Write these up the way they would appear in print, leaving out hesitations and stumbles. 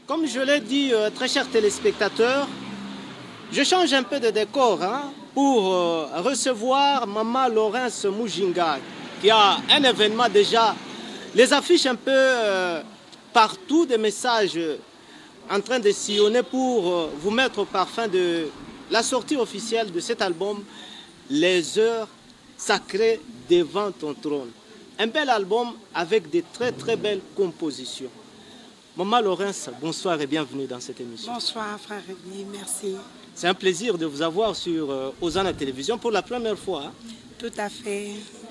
Comme je l'ai dit, très chers téléspectateurs, je change un peu de décor pour recevoir Maman Laurence Mujinga, qui a un événement déjà, les affiches un peu partout, des messages en train de sillonner pour vous mettre au parfum de la sortie officielle de cet album, Les Heures Sacrées devant ton trône. Un bel album avec de très très belles compositions. Maman Laurence, bonsoir et bienvenue dans cette émission. Bonsoir frère Rémi, merci. C'est un plaisir de vous avoir sur Hosanna Télévision pour la première fois. Tout à fait,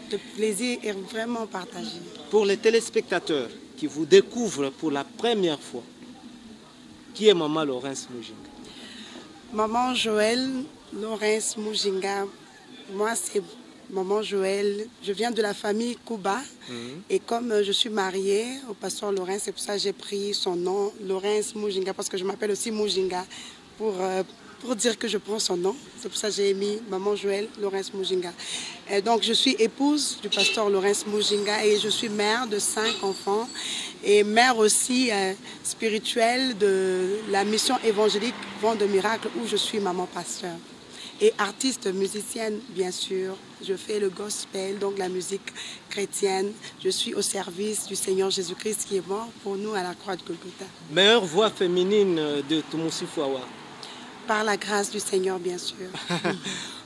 le plaisir est vraiment partagé. Pour les téléspectateurs qui vous découvrent pour la première fois, qui est Maman Laurence Mujinga? Maman Joël Laurence Mujinga, moi c'est Maman Joël, je viens de la famille Kouba et comme je suis mariée au pasteur Laurence, c'est pour ça que j'ai pris son nom, Laurence Mujinga, parce que je m'appelle aussi Mujinga pour dire que je prends son nom. C'est pour ça que j'ai mis Maman Joël Laurence Mujinga. Et donc je suis épouse du pasteur Laurence Mujinga et je suis mère de 5 enfants et mère aussi spirituelle de la mission évangélique Vent de Miracle où je suis maman pasteur. Et artiste musicienne, bien sûr. Je fais le gospel, donc la musique chrétienne. Je suis au service du Seigneur Jésus-Christ qui est mort pour nous à la croix de Golgotha. Meilleure voix féminine de Toumoussi Fouawa. Par la grâce du Seigneur, bien sûr.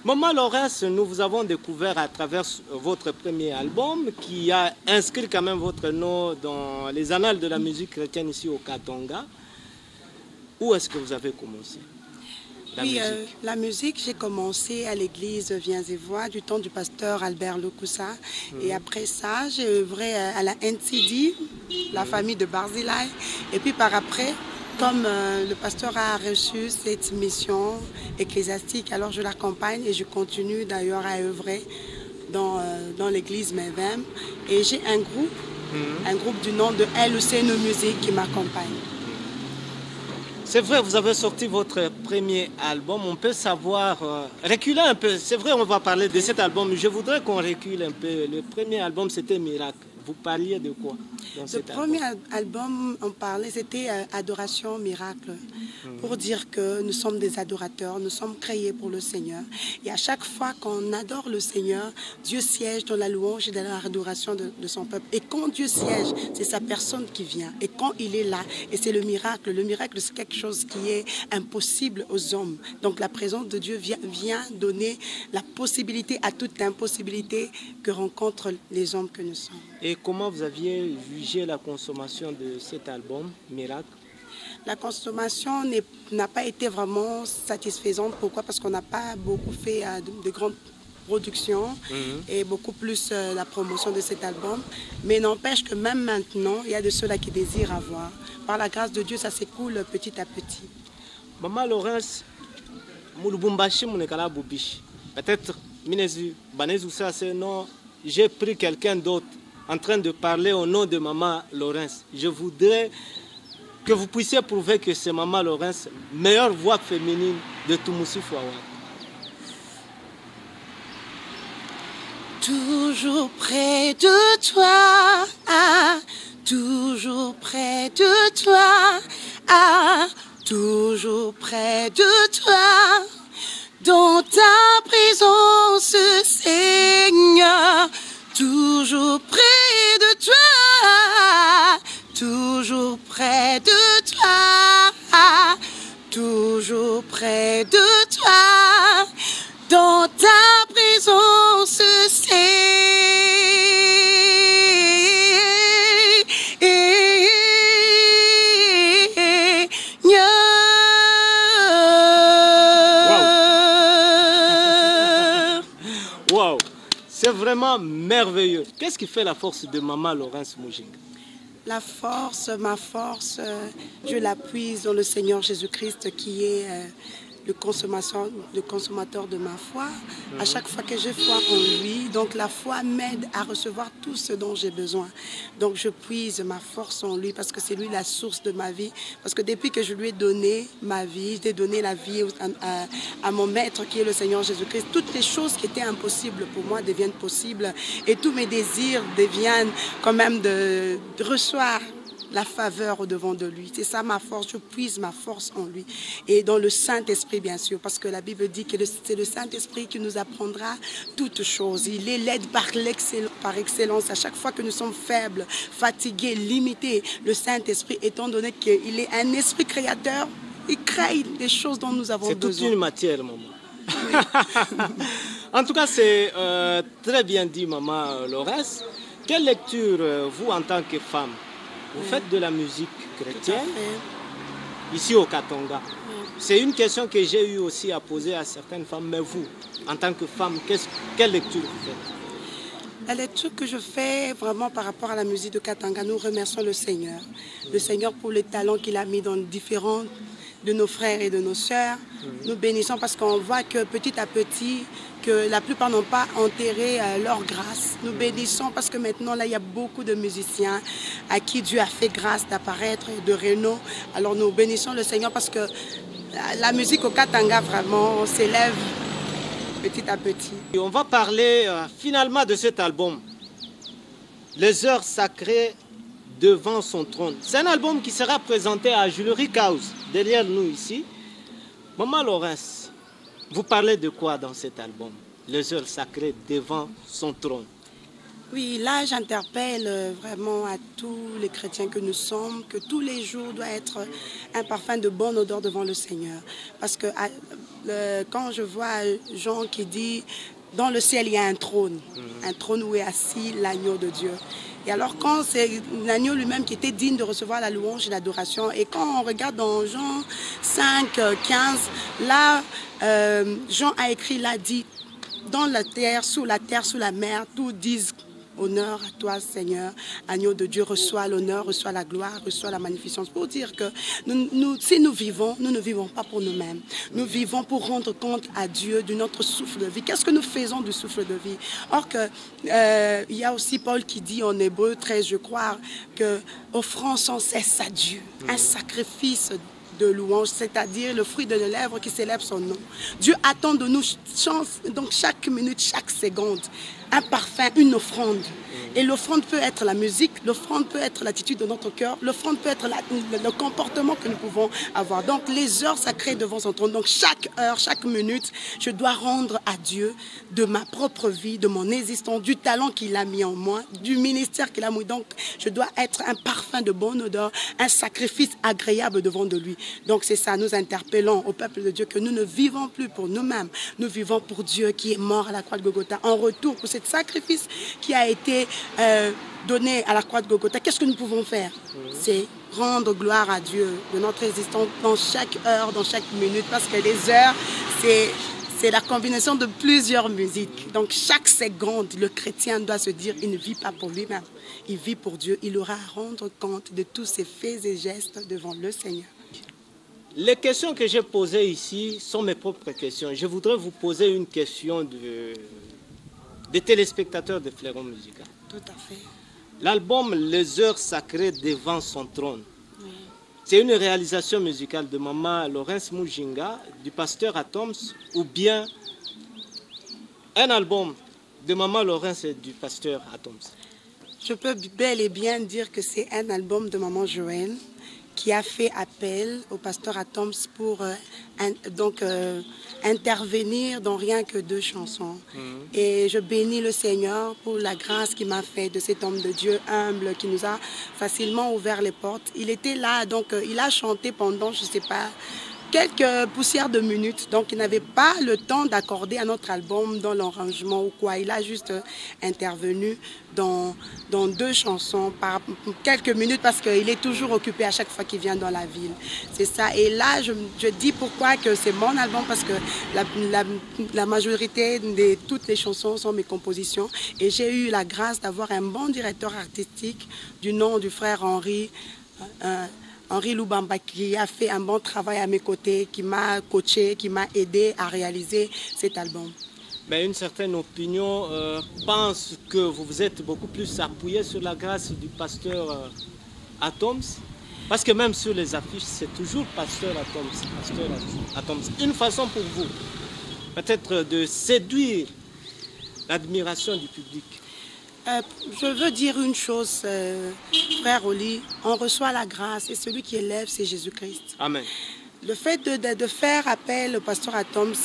Maman Laurence, nous vous avons découvert à travers votre premier album qui a inscrit quand même votre nom dans les annales de la musique chrétienne ici au Katonga. Où est-ce que vous avez commencé? La musique, j'ai commencé à l'église Viens et Voix du temps du pasteur Albert Lokoussa. Et après ça, j'ai œuvré à la NCD, la famille de Barzilai. Et puis par après, comme le pasteur a reçu cette mission ecclésiastique, alors je l'accompagne et je continue d'ailleurs à œuvrer dans l'église Mevem. Et j'ai un groupe du nom de LEC No Music qui m'accompagne. C'est vrai, vous avez sorti votre premier album. On peut savoir, reculer un peu. C'est vrai, on va parler de cet album. Je voudrais qu'on recule un peu. Le premier album, c'était Miracle. Vous parliez de quoi dans cet album? Le premier album, on parlait, c'était Adoration Miracle. Pour dire que nous sommes des adorateurs, nous sommes créés pour le Seigneur. Et à chaque fois qu'on adore le Seigneur, Dieu siège dans la louange et dans l'adoration de son peuple. Et quand Dieu siège, c'est sa personne qui vient. Et quand il est là, et c'est le miracle c'est quelque chose qui est impossible aux hommes. Donc la présence de Dieu vient donner la possibilité à toute impossibilité que rencontrent les hommes que nous sommes. Et comment vous aviez jugé la consommation de cet album, Miracle? La consommation n'a pas été vraiment satisfaisante. Pourquoi? Parce qu'on n'a pas beaucoup fait de grandes productions et beaucoup plus la promotion de cet album. Mais n'empêche que même maintenant, il y a de ceux-là qui désirent avoir. Par la grâce de Dieu, ça s'écoule petit à petit. Maman Laurence, peut-être, non, j'ai pris quelqu'un d'autre en train de parler au nom de Maman Laurence. Je voudrais que vous puissiez prouver que c'est Maman Laurence, meilleure voix féminine de Toumoussi Fouawa. Toujours près de toi, toujours près de toi, toujours près de toi, dans ta présence, Seigneur, toujours près de toi, toujours près de toi, toujours près de toi, dans ta présence, Seigneur. Wow, c'est vraiment merveilleux. Qu'est-ce qui fait la force de Maman Laurence Mujinga? La force, ma force, je la puise dans le Seigneur Jésus-Christ qui est le consommateur de ma foi. À chaque fois que j'ai foi en lui, donc la foi m'aide à recevoir tout ce dont j'ai besoin. Donc je puise ma force en lui parce que c'est lui la source de ma vie. Parce que depuis que je lui ai donné ma vie, j'ai donné la vie à mon maître qui est le Seigneur Jésus-Christ, toutes les choses qui étaient impossibles pour moi deviennent possibles et tous mes désirs deviennent quand même de recevoir la faveur au-devant de lui. C'est ça ma force, je puise ma force en lui. Et dans le Saint-Esprit, bien sûr, parce que la Bible dit que c'est le Saint-Esprit qui nous apprendra toutes choses. Il est l'aide par excellence. À chaque fois que nous sommes faibles, fatigués, limités, le Saint-Esprit, étant donné qu'il est un esprit créateur, il crée des choses dont nous avons besoin. C'est toute une matière, maman. En tout cas, c'est très bien dit, maman Laurence. Quelle lecture, vous, en tant que femme, vous faites de la musique chrétienne ici au Katanga? C'est une question que j'ai eu aussi à poser à certaines femmes. Mais vous, en tant que femme, quelle lecture vous faites? La lecture que je fais vraiment par rapport à la musique de Katanga, nous remercions le Seigneur. Le Seigneur pour les talents qu'il a mis dans différents de nos frères et de nos sœurs. Nous bénissons parce qu'on voit que petit à petit, que la plupart n'ont pas enterré leur grâce. Nous bénissons parce que maintenant, là, il y a beaucoup de musiciens à qui Dieu a fait grâce d'apparaître, de renom. Alors nous bénissons le Seigneur parce que la musique au Katanga, vraiment, s'élève petit à petit. Et on va parler finalement de cet album, Les Heures Sacrées devant son trône. C'est un album qui sera présenté à Jewelry House, derrière nous ici. Maman Laurence, vous parlez de quoi dans cet album, Les Heures Sacrées devant son trône? Oui, là j'interpelle vraiment à tous les chrétiens que nous sommes, que tous les jours doit être un parfum de bonne odeur devant le Seigneur. Parce que quand je vois Jean qui dit, dans le ciel il y a un trône où est assis l'agneau de Dieu. Et alors quand c'est l'agneau lui-même qui était digne de recevoir la louange et l'adoration, et quand on regarde dans Jean 5, 15, là Jean a écrit, là dit, dans la terre, sous la mer, tous disent honneur à toi Seigneur, agneau de Dieu, reçois l'honneur, reçois la gloire, reçois la magnificence. Pour dire que si nous vivons, nous ne vivons pas pour nous-mêmes. Nous vivons pour rendre compte à Dieu de notre souffle de vie. Qu'est-ce que nous faisons du souffle de vie? Or que il y a aussi Paul qui dit en Hébreu 13, je crois, que offrons sans cesse à Dieu un sacrifice de louange, c'est-à-dire le fruit de nos lèvres qui célèbre son nom. Dieu attend de nous donc chaque minute, chaque seconde, un parfum, une offrande. Et l'offrande peut être la musique, l'offrande peut être l'attitude de notre cœur, l'offrande peut être le comportement que nous pouvons avoir. Donc les heures sacrées devant son trône, donc chaque heure, chaque minute, je dois rendre à Dieu de ma propre vie, de mon existence, du talent qu'il a mis en moi, du ministère qu'il a mis. Donc je dois être un parfum de bonne odeur, un sacrifice agréable devant de lui. Donc c'est ça, nous interpellons au peuple de Dieu que nous ne vivons plus pour nous-mêmes, nous vivons pour Dieu qui est mort à la croix de Golgotha. En retour pour ce sacrifice qui a été donné à la croix de Golgotha, qu'est-ce que nous pouvons faire? C'est rendre gloire à Dieu de notre existence dans chaque heure, dans chaque minute, parce que les heures, c'est la combinaison de plusieurs musiques. Donc chaque seconde, le chrétien doit se dire, il ne vit pas pour lui-même, il vit pour Dieu. Il aura à rendre compte de tous ses faits et gestes devant le Seigneur. Les questions que j'ai posées ici sont mes propres questions. Je voudrais vous poser une question des téléspectateurs de Fleuron Musical. Tout à fait. L'album Les Heures Sacrées devant son trône, c'est une réalisation musicale de maman Laurence Mujinga, du pasteur Atoms, ou bien un album de maman Laurence et du pasteur Atoms? Je peux bel et bien dire que c'est un album de maman Joël qui a fait appel au pasteur Atoms pour intervenir dans rien que 2 chansons. Et je bénis le Seigneur pour la grâce qu'il m'a fait de cet homme de Dieu humble qui nous a facilement ouvert les portes. Il était là, donc il a chanté pendant, je ne sais pas, quelques poussières de minutes, donc il n'avait pas le temps d'accorder à notre album dans l'arrangement ou quoi. Il a juste intervenu dans 2 chansons par quelques minutes parce qu'il est toujours occupé à chaque fois qu'il vient dans la ville. C'est ça. Et là, je dis pourquoi que c'est mon album, parce que la majorité de toutes les chansons sont mes compositions. Et j'ai eu la grâce d'avoir un bon directeur artistique du nom du frère Henri Loubamba, qui a fait un bon travail à mes côtés, qui m'a coaché, qui m'a aidé à réaliser cet album. Mais une certaine opinion pense que vous vous êtes beaucoup plus appuyé sur la grâce du pasteur Atoms, parce que même sur les affiches, c'est toujours pasteur Atoms. Une façon pour vous, peut-être de séduire l'admiration du public. Je veux dire une chose, frère Oli, on reçoit la grâce et celui qui élève, c'est Jésus-Christ. Amen. Le fait de faire appel au pasteur Atoms,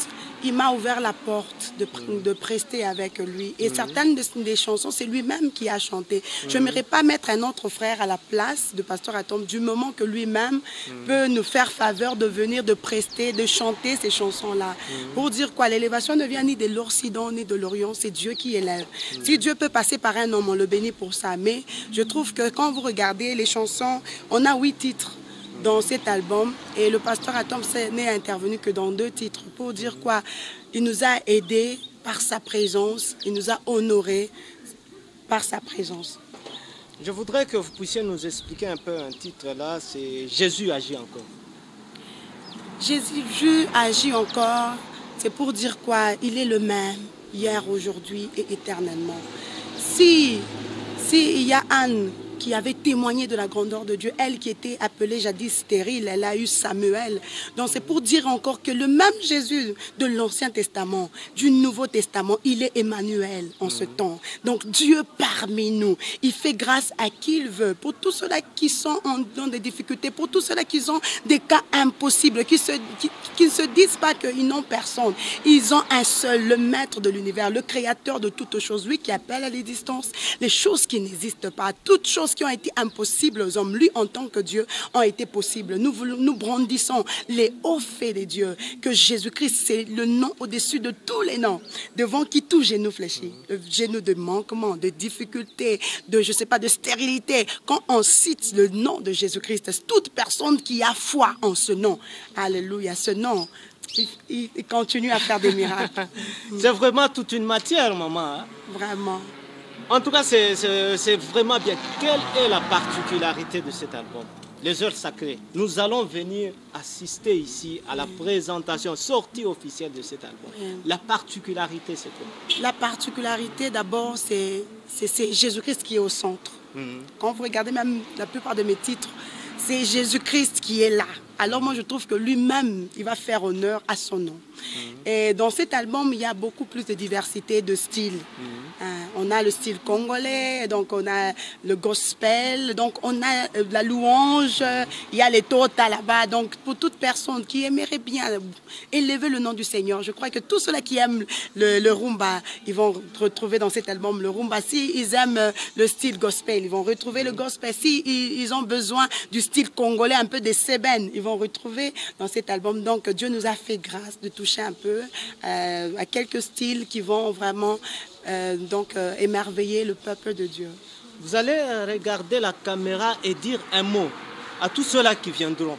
il m'a ouvert la porte de prester avec lui. Et certaines des chansons, c'est lui-même qui a chanté. Je n'aimerais pas mettre un autre frère à la place de pasteur Atoms du moment que lui-même peut nous faire faveur de venir, de prester, de chanter ces chansons-là. Pour dire quoi, l'élévation ne vient ni de l'Occident ni de l'Orient, c'est Dieu qui élève. Si Dieu peut passer par un homme, on le bénit pour ça. Mais je trouve que quand vous regardez les chansons, on a 8 titres dans cet album et le pasteur Atoms n'est intervenu que dans 2 titres pour dire quoi, il nous a aidés par sa présence, il nous a honorés par sa présence. Je voudrais que vous puissiez nous expliquer un peu un titre là, c'est Jésus agit encore. Jésus agit encore, c'est pour dire quoi, il est le même hier, aujourd'hui et éternellement. Si il y a Anne qui avait témoigné de la grandeur de Dieu, elle qui était appelée jadis stérile, elle a eu Samuel. Donc c'est pour dire encore que le même Jésus de l'Ancien Testament, du Nouveau Testament, il est Emmanuel en ce temps. Donc Dieu parmi nous, il fait grâce à qui il veut. Pour tous ceux-là qui sont dans des difficultés, pour tous ceux-là qui ont des cas impossibles, qui ne se disent pas qu'ils n'ont personne. Ils ont un seul, le maître de l'univers, le créateur de toutes choses, lui qui appelle à l'existence les choses qui n'existent pas, toutes choses qui ont été impossibles aux hommes, lui en tant que Dieu, ont été possibles. Nous brandissons les hauts faits des dieux, que Jésus-Christ, c'est le nom au-dessus de tous les noms, devant qui tout genou fléchit. Le genou de manquement, de difficulté, de, je sais pas, de stérilité. Quand on cite le nom de Jésus-Christ, toute personne qui a foi en ce nom, alléluia, ce nom, il continue à faire des miracles. C'est vraiment toute une matière, maman. Hein? Vraiment. En tout cas, c'est vraiment bien. Quelle est la particularité de cet album? Les heures sacrées. Nous allons venir assister ici à la présentation, sortie officielle de cet album. La particularité, c'est quoi? La particularité, d'abord, c'est Jésus-Christ qui est au centre. Quand vous regardez même la plupart de mes titres, c'est Jésus-Christ qui est là. Alors moi, je trouve que lui-même, il va faire honneur à son nom. Et dans cet album, il y a beaucoup plus de diversité de styles. On a le style congolais, donc on a le gospel, donc on a la louange, il y a les tota là-bas. Donc pour toute personne qui aimerait bien élever le nom du Seigneur, je crois que tous ceux-là qui aiment le rumba, ils vont retrouver dans cet album le rumba. S'ils aiment le style gospel, ils vont retrouver le gospel. S'ils ont besoin du style congolais, un peu des sébènes, ils vont retrouver dans cet album. Donc Dieu nous a fait grâce de toucher un peu à quelques styles qui vont vraiment émerveiller le peuple de Dieu. Vous allez regarder la caméra et dire un mot à tous ceux-là qui viendront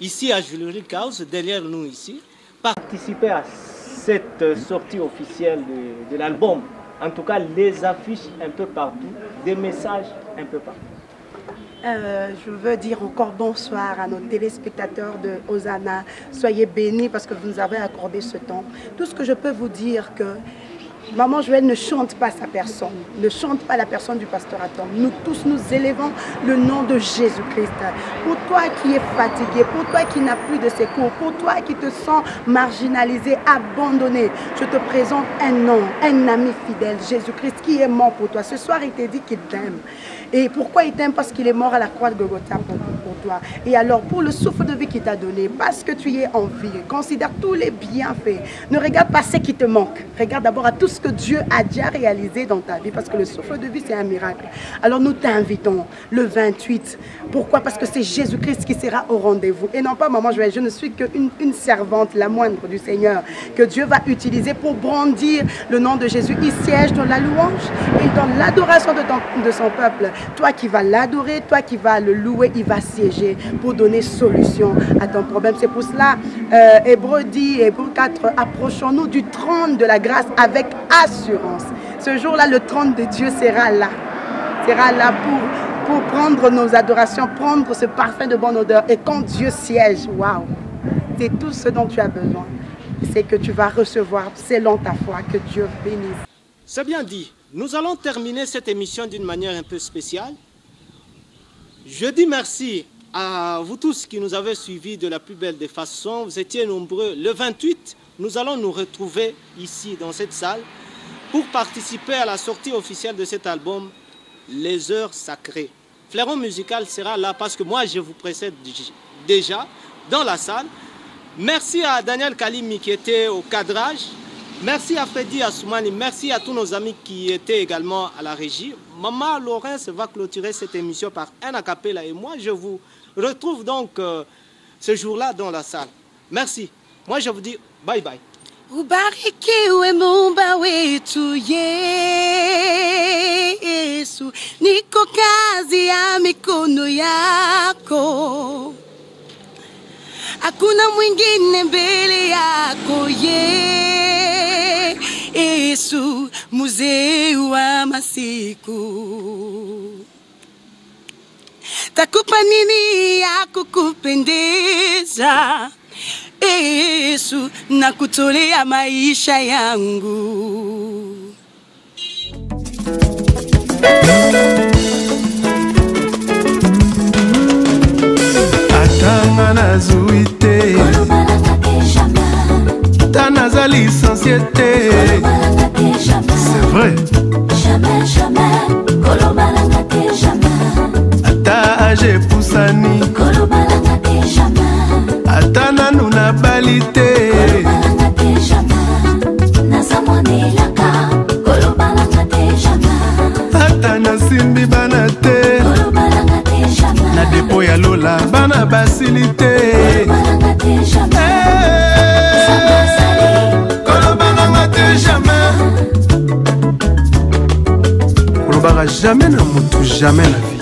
ici à Jewelry House, derrière nous ici, participer à cette sortie officielle de l'album. En tout cas, les affiches un peu partout, des messages un peu partout. Je veux dire encore bonsoir à nos téléspectateurs de Hosanna. Soyez bénis parce que vous nous avez accordé ce temps. Tout ce que je peux vous dire que Maman Joëlle ne chante pas sa personne, ne chante pas la personne du pasteur Atoms. Nous tous, nous élevons le nom de Jésus-Christ. Pour toi qui es fatigué, pour toi qui n'as plus de secours, pour toi qui te sens marginalisé, abandonné, je te présente un nom, un ami fidèle, Jésus-Christ, qui est mort pour toi. Ce soir, il t'a dit qu'il t'aime. Et pourquoi il t'aime? Parce qu'il est mort à la croix de Golgotha pour toi. Et alors, pour le souffle de vie qu'il t'a donné, parce que tu es en vie, considère tous les bienfaits. Ne regarde pas ce qui te manque. Regarde d'abord à tout ce que Dieu a déjà réalisé dans ta vie, parce que le souffle de vie, c'est un miracle. Alors, nous t'invitons le 28. Pourquoi? Parce que c'est Jésus-Christ qui sera au rendez-vous. Et non pas, maman, je ne suis qu'une servante, la moindre du Seigneur, que Dieu va utiliser pour brandir le nom de Jésus. Il siège dans la louange et dans l'adoration de son peuple. Toi qui vas l'adorer, toi qui vas le louer, il va siéger pour donner solution à ton problème. C'est pour cela, Hébreu dit, Hébreu 4, approchons-nous du trône de la grâce avec assurance. Ce jour-là, le trône de Dieu sera là pour prendre nos adorations, prendre ce parfum de bonne odeur. Et quand Dieu siège, waouh, c'est tout ce dont tu as besoin. C'est que tu vas recevoir selon ta foi, que Dieu bénisse. C'est bien dit. Nous allons terminer cette émission d'une manière un peu spéciale. Je dis merci à vous tous qui nous avez suivis de la plus belle des façons. Vous étiez nombreux. Le 28, nous allons nous retrouver ici dans cette salle pour participer à la sortie officielle de cet album, Les Heures Sacrées. Fleuron Musical sera là parce que moi je vous précède déjà dans la salle. Merci à Daniel Kalimi qui était au cadrage. Merci à Freddy Assoumani. Merci à tous nos amis qui étaient également à la régie. Maman Laurence va clôturer cette émission par un acapella et moi je vous retrouve donc ce jour-là dans la salle. Merci. Moi je vous dis bye bye. Ubarikiwe Muumba wetu Yesu, niko kazi ya mikono yako, hakuna mwingine mbele yako Yesu, mzee wa masiku. Takupa nini ya kukupendeza Yesu, na kutolea maisha yangu. Atanga na zuite Tanaza licenciété. C'est vrai. Jamais, jamais Kolobalangate jamais. Ata age pusani Kolobalangate jamais. Ata nanu na balite Kolobalangate jamais. Nazamone laka Kolobalangate jamais. Ata na simbi banate Kolobalangate jamais. Na depo ya lola bana basilite Kolobalangate jamais. Kolobalangate jamais. Kolobara jamais na mutu jamais la vie.